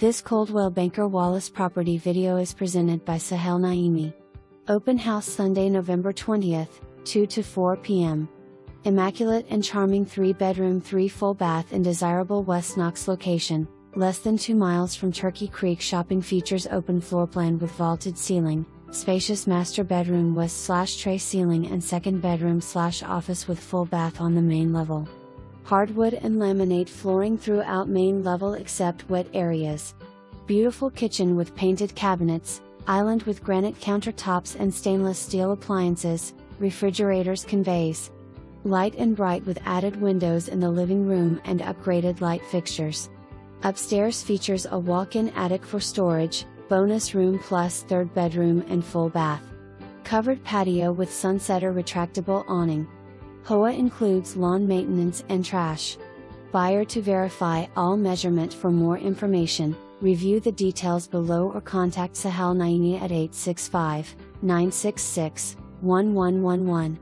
This Coldwell Banker Wallace property video is presented by Sahel Naimi. Open house Sunday, November 20th, 2 to 4 p.m. Immaculate and charming 3-bedroom 3-full bath in desirable West Knox location, less than 2 miles from Turkey Creek shopping. Features open floor plan with vaulted ceiling, spacious master bedroom west/tray ceiling and second bedroom/office with full bath on the main level. Hardwood and laminate flooring throughout main level except wet areas. Beautiful kitchen with painted cabinets, island with granite countertops and stainless steel appliances, refrigerators. Conveys. Light and bright with added windows in the living room and upgraded light fixtures. Upstairs features a walk-in attic for storage, bonus room plus third bedroom and full bath. Covered patio with sunsetter retractable awning. HOA includes lawn maintenance and trash. Buyer to verify all measurement. For more information, review the details below or contact Sahel Naimi at 865-966-1111.